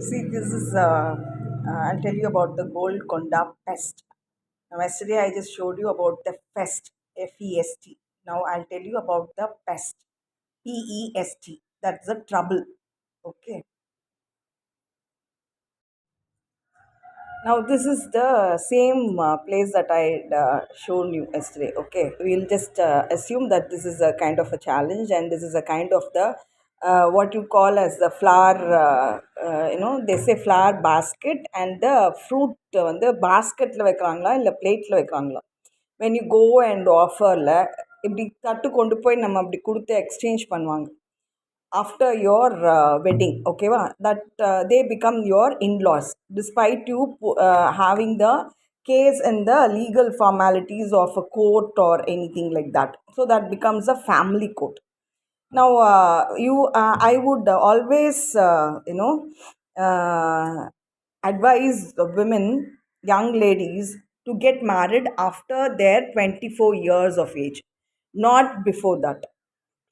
See, I'll tell you about the Golconda Fest. Now, yesterday I just showed you about the Fest, Fest. Now, I'll tell you about the Pest, Pest. That's the trouble. Okay. Now, this is the same place that I shown you yesterday. Okay, we'll just assume that this is a kind of a challenge, and this is a kind of the what you call as the flower. They say flower basket, and the fruit வந்து பாஸ்கெட்டில் வைக்கிறாங்களா இல்லை பிளேட்டில் வைக்கிறாங்களா when you go and offerல இப்படி தட்டு கொண்டு போய் நம்ம அப்படி கொடுத்து எக்ஸ்சேஞ்ச் பண்ணுவாங்க after your wedding, okay that they become your in-laws despite you having the case and the legal formalities of a court or anything like that, so that becomes a family court. Now you I would always uh, advise the women, young ladies, to get married after their 24 years of age, not before that.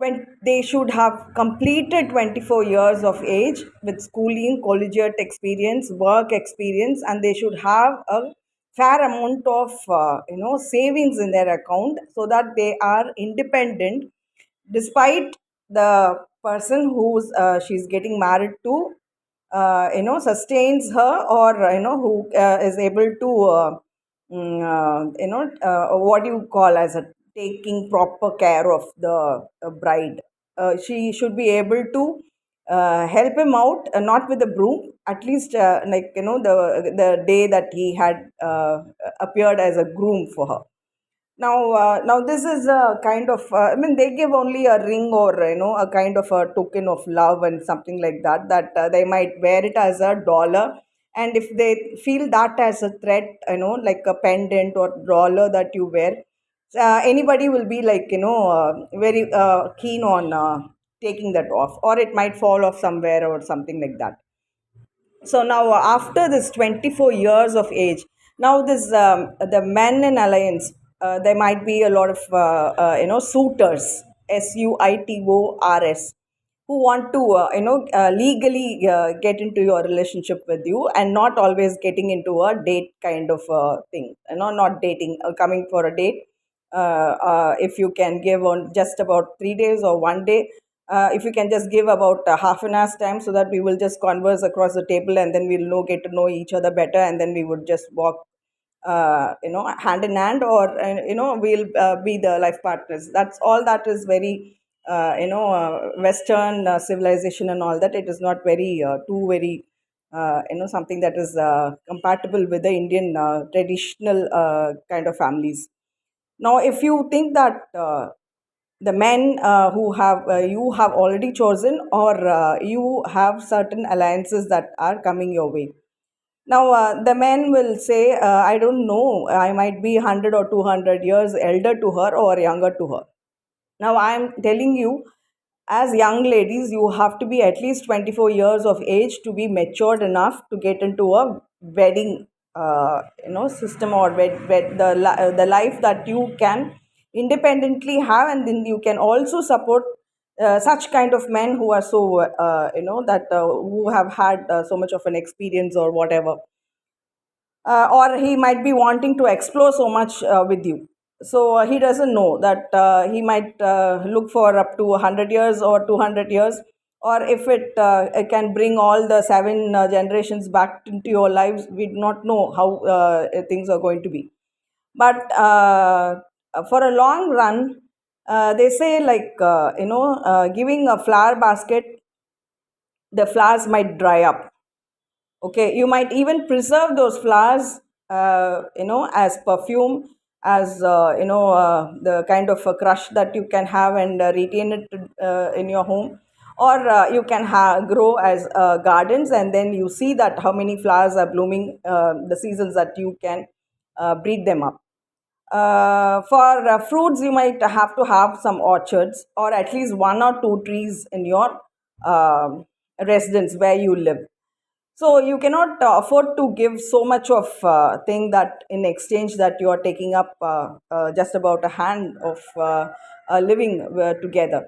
When they should have completed 24 years of age with schooling, collegiate experience, work experience, and they should have a fair amount of savings in their account, so that they are independent despite the person who's she's getting married to sustains her, or who is able to what do you call as a taking proper care of the bride. She should be able to help him out, not with a broom, at least the day that he had appeared as a groom for her. Now this is a kind of I mean, they give only a ring, or a kind of a token of love and something like that, that they might wear it as a dollar, and if they feel that as a threat, like a pendant or dollar that you wear, anybody will be like very keen on taking that off, or it might fall off somewhere or something like that. So now after this 24 years of age, now this the men in alliance, there might be a lot of suitors, suitors, who want to legally get into your relationship with you, and not always getting into a date kind of thing, not dating, coming for a date. If you can give on just about 3 days or one day, if you can just give about half an hour's time, so that we will just converse across the table, and then we'll get to know each other better, and then we would just walk hand in hand, or we'll be the life partners. That's all. That is very western civilization and all that. It is not very too very something that is compatible with the Indian traditional kind of families. Now, if you think that the men who have you have already chosen, or you have certain alliances that are coming your way. Now, the men will say, I don't know, I might be 100 or 200 years elder to her or younger to her. Now, I'm telling you, as young ladies, you have to be at least 24 years of age to be matured enough to get into a wedding system, or the life that you can independently have, and then you can also support such kind of men who are so that who have had so much of an experience or whatever, or he might be wanting to explore so much with you. So he doesn't know that he might look for up to 100 years or 200 years, or if it can bring all the seven generations back into your lives. We do not know how things are going to be. But for a long run, they say, like giving a flower basket, the flowers might dry up. Okay, you might even preserve those flowers as perfume, as the kind of a crush that you can have, and retain it in your home, or you can grow as gardens, and then you see that how many flowers are blooming, the seasons that you can breed them up. For fruits, you might have to have some orchards, or at least one or two trees in your residence where you live. So you cannot afford to give so much of thing, that in exchange that you are taking up just about a hand of living together.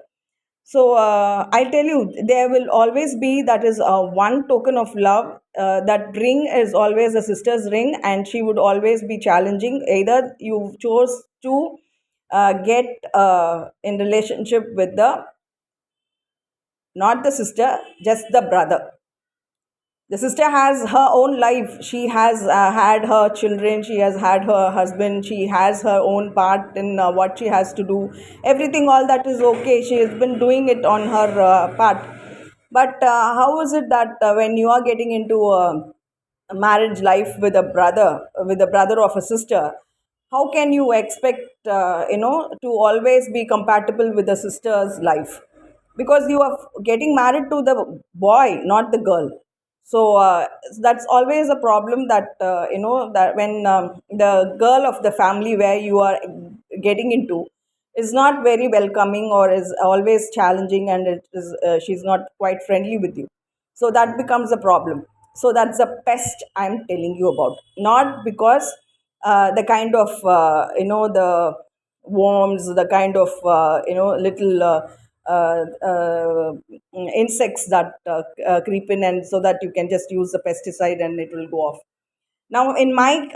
So I'll tell you, there will always be that is one token of love. That ring is always a sister's ring, and she would always be challenging. Either you chose to get in relationship with the not the sister, just the brother. The sister has her own life. She has had her children, she has had her husband, she has her own part in what she has to do. Everything, all that is okay. She has been doing it on her part. But how is it that when you are getting into a marriage life with a brother of a sister, how can you expect to always be compatible with the sister's life? Because you are getting married to the boy, not the girl. So that's always a problem, that that when the girl of the family where you are getting into is not very welcoming, or is always challenging, and it is she's not quite friendly with you, so that becomes a problem. So that's a pest I'm telling you about. Not because the kind of the worms, the kind of little uh, uh, insects that creep in, and so that you can just use the pesticide and it will go off. Now, in my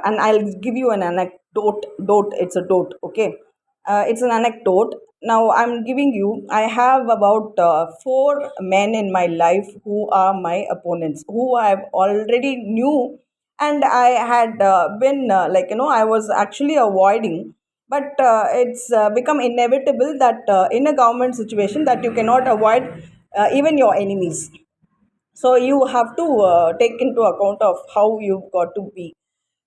and I'll give you an anecdote. Dote, it's a dote. Okay, it's an anecdote. Now, I'm giving you. I have about four men in my life who are my opponents, who I have already knew, and I had been I was actually avoiding. But it's become inevitable that in a government situation that you cannot avoid even your enemies. So you have to take into account of how you've got to be.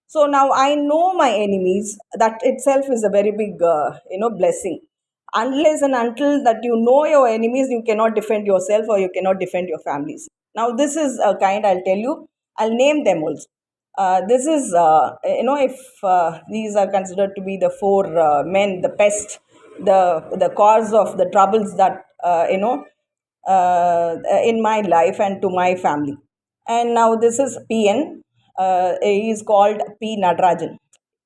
So now I know my enemies. That itself is a very big blessing. Unless and until that you know your enemies, you cannot defend yourself, or you cannot defend your families. Now this is a kind, I'll tell you, I'll name them also. This is if these are considered to be the four men, the pest, the cause of the troubles that in my life and to my family. And now this is PN. He is called P. Natarajan.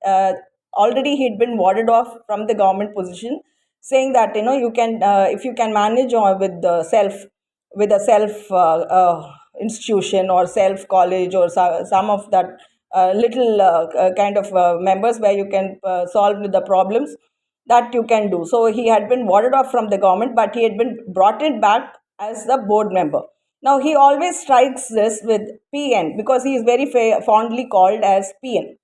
Uh, Already he'd been warded off from the government position, saying that you can if you can manage with the self, with a self institution or self college, or some of that little kind of members where you can solve the problems, that you can do. So he had been warded off from the government, but he had been brought it back as the board member. Now he always strikes this with PN, because he is very fondly called as PN.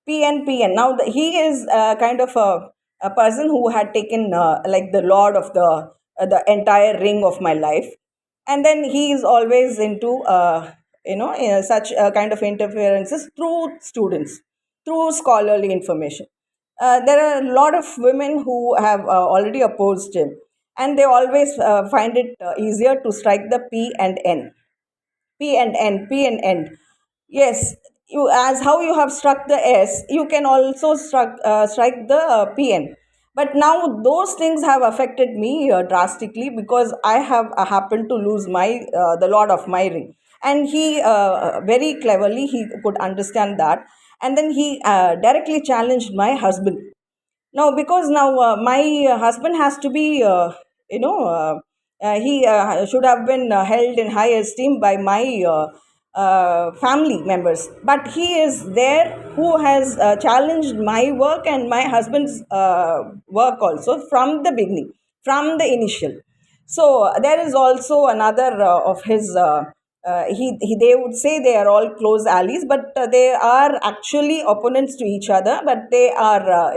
PN. Now he is kind of a person who had taken like the lord of the entire ring of my life, and then he is always into such kind of interferences through students, through scholarly information. There are a lot of women who have already opposed him, and they always find it easier to strike the P and N. P and N. Yes, you, as how you have struck the S, you can also strike the PN. But now those things have affected me drastically, because I have happened to lose my the lord of my ring, and he very cleverly he could understand that, and then he directly challenged my husband. Now, because now my husband has to be, he should have been held in high esteem by my family members. But he is there who has challenged my work and my husband's work also from the beginning, from the initial. So there is also another of his. They would say they are all close allies, but they are actually opponents to each other. But they are,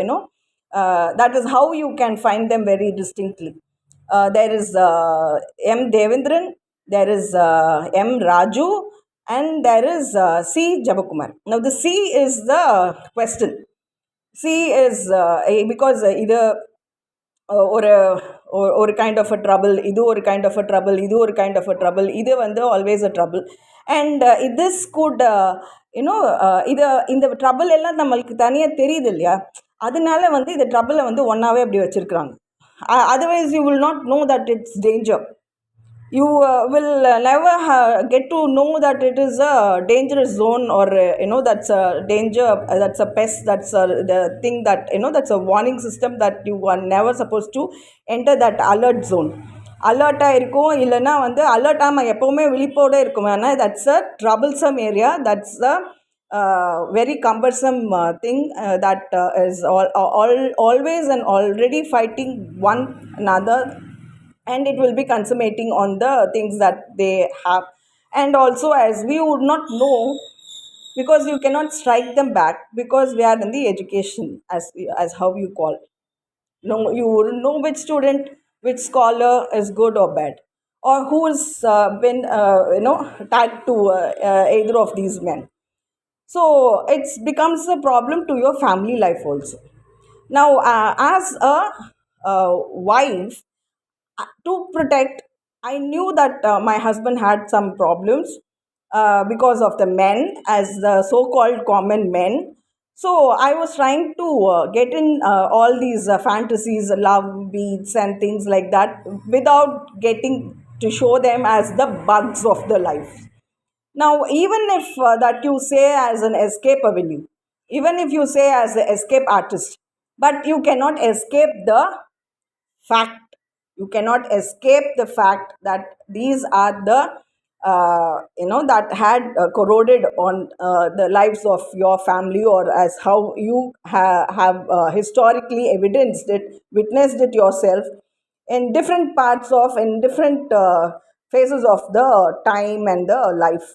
that is how you can find them very distinctly. There is M. Devendran, there is M. Raju, and there is C. Jabakumar. Now, the C is the question. C is because either ஒரு ஒரு kind of a trouble, இது ஒரு kind of a trouble, இது ஒரு kind of a trouble, இது வந்து always a trouble. And this good you know இது இந்த ட்ரபிள் எல்லாம் நம்மளுக்கு தனியாக தெரியுது இல்லையா, அதனால வந்து இந்த ட்ரபிளை வந்து ஒன்றாவே அப்படி வச்சுருக்குறாங்க. Otherwise you will not know that it's danger. You will never get to know that it is a dangerous zone, or that's a danger, that's a pest, that's the thing that that's a warning system that you are never supposed to enter that alert zone. அலர்ட்டாக இருக்கும், இல்லைன்னா வந்து அலர்ட்டாக எப்போவுமே விழிப்போடு இருக்கும். ஆனால் that's a troublesome area, that's a very cumbersome thing that is always and already fighting one another, and it will be consummating on the things that they have. And also, as we would not know, because you cannot strike them back, because we are in the education, as how you call. No, you wouldn't know which student, which scholar is good or bad, or who's been tagged to either of these men. So it becomes a problem to your family life also. Now, as a wife, to protect, I knew that my husband had some problems because of the men, as the so called common men. So I was trying to get in all these fantasies, love beats and things like that, without getting to show them as the bugs of the life. Now, even if that you say as an escape avenue, even if you say as an escape artist, but you cannot escape the fact, you cannot escape the fact that these are the that had corroded on the lives of your family, or as how you have historically evidenced it, witnessed it yourself in different parts of, in different phases of the time and the life,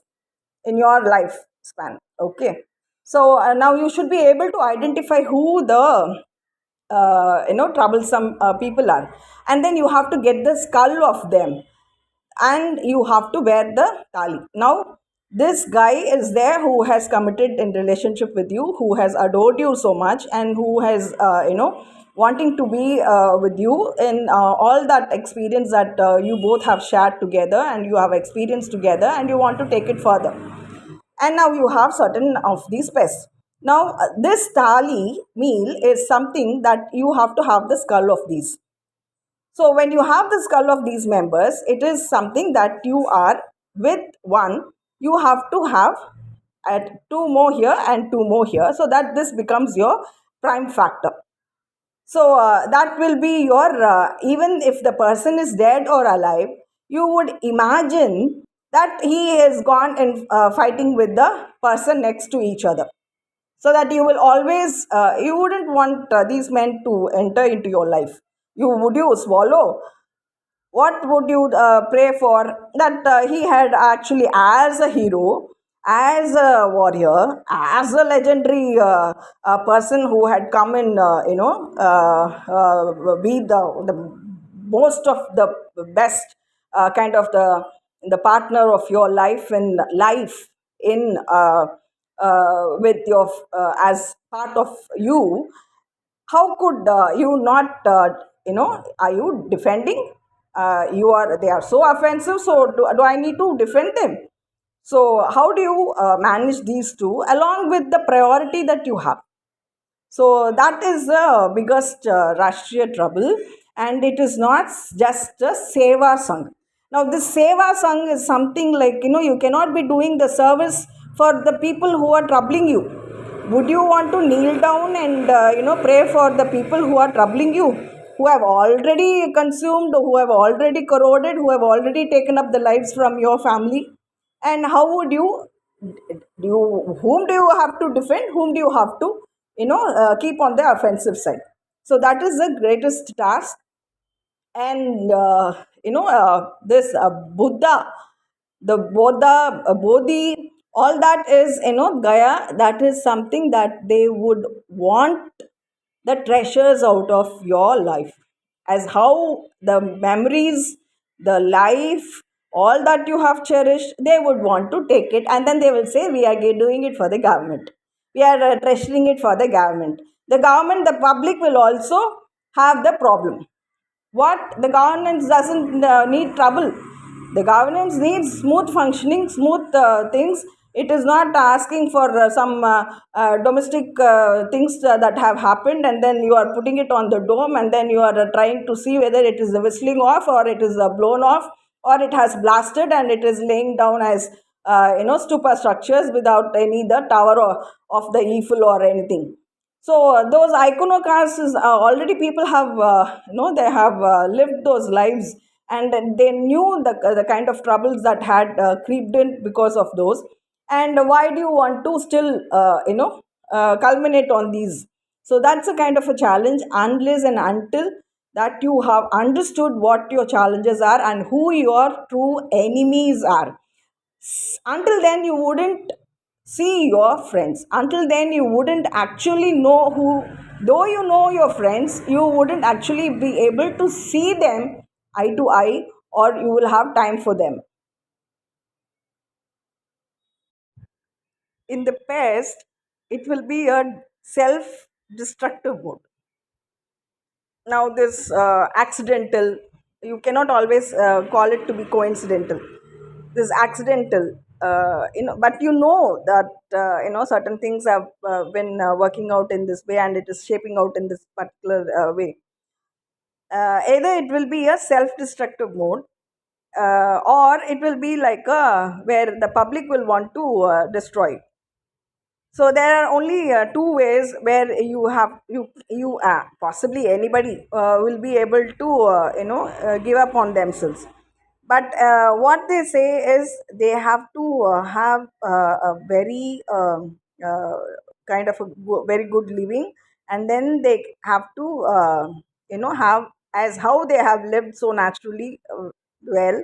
in your life span. Okay, so now you should be able to identify who the troublesome people are, and then you have to get the skull of them, and you have to wear the tali. Now this guy is there who has committed in relationship with you, who has adored you so much, and who has wanting to be with you in all that experience that you both have shared together, and you have experienced together, and you want to take it further. And now you have certain of these pests. Now, this thali meal is something that you have to have the skull of these. So, when you have the skull of these members, it is something that you are with one, you have to have at two more here and two more here, so that this becomes your prime factor. So that will be your, even if the person is dead or alive, you would imagine that he has gone and fighting with the person next to each other. So that you will always, you wouldn't want these men to enter into your life. Would you swallow? What would you pray for? That he had actually, as a hero, as a warrior, as a legendary person who had come in, be the most of the best kind of the partner of your life in life, in with your as part of you. How could you not are you defending? You are, they are so offensive, so do I need to defend them? So how do you manage these two along with the priority that you have? So that is the biggest Rashtriya trouble, and it is not just a Seva Sangh. Now, this Seva Sangh is something like, you cannot be doing the service for the people who are troubling you. Would you want to kneel down and, pray for the people who are troubling you, who have already consumed, who have already corroded, who have already taken up the lives from your family? And how would you, whom do you have to defend? Whom do you have to, keep on the offensive side? So that is the greatest task. And this Buddha, the Bodha, Bodhi, all that is, Gaya, that is something that they would want the treasures out of your life, as how the memories, the life, all that you have cherished, they would want to take it, and then they will say, we are doing it for the government, we are treasuring it for the government. The government, the public will also have the problem. What? The governance doesn't need trouble. The governance needs smooth functioning, smooth things. It is not asking for some domestic things that have happened, and then you are putting it on the dome, and then you are trying to see whether it is whistling off, or it is blown off, or it has blasted and it is laying down as stupa structures without any the tower of the Eiffel or anything. So those iconoclasts is already people have they have lived those lives and they knew the kind of troubles that had creeped in because of those. And why do you want to still culminate on these? So that's a kind of a challenge, unless and until that you have understood what your challenges are and who your true enemies are. Until then you wouldn't see your friends. Until then you wouldn't actually know who, though you know your friends, you wouldn't actually be able to see them eye to eye, or you will have time for them. In the past, it will be a self destructive mode. Now this accidental, you cannot always call it to be coincidental. This accidental, but you know that certain things have been working out in this way, and it is shaping out in this particular way. Either it will be a self destructive mode, or it will be like where the public will want to destroy. So there are only two ways where you possibly anybody will be able to give up on themselves. But what they say is they have to have a very kind of a very good living, and then they have to have as how they have lived so naturally well,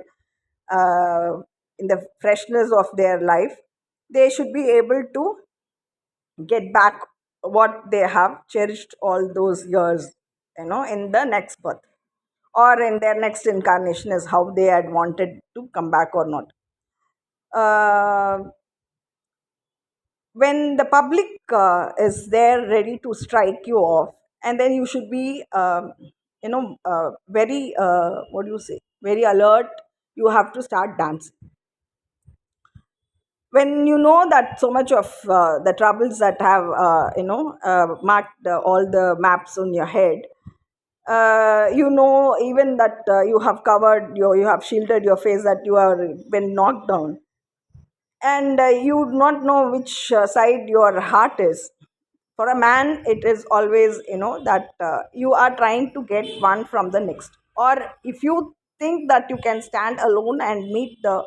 uh, in the freshness of their life, they should be able to get back what they have cherished all those years, in the next birth or in their next incarnation, is how they had wanted to come back or not. uh, when the public is there ready to strike you off, and then you should be very what do you say, very alert. You have to start dancing when you know that so much of the troubles that have marked all the maps on your head. Even that you have covered you have shielded your face, that you have been knocked down, and you do not know which side your heart is. For a man, it is always that you are trying to get one from the next. Or if you think that you can stand alone and meet the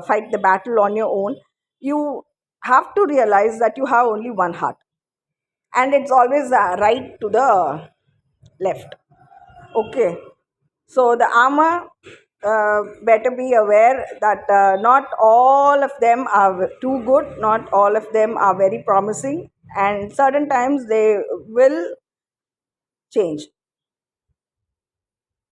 fight the battle on your own, you have to realize that you have only one heart, and it's always right to the left. Okay, so the armor, better be aware that not all of them are too good, not all of them are very promising, and certain times they will change.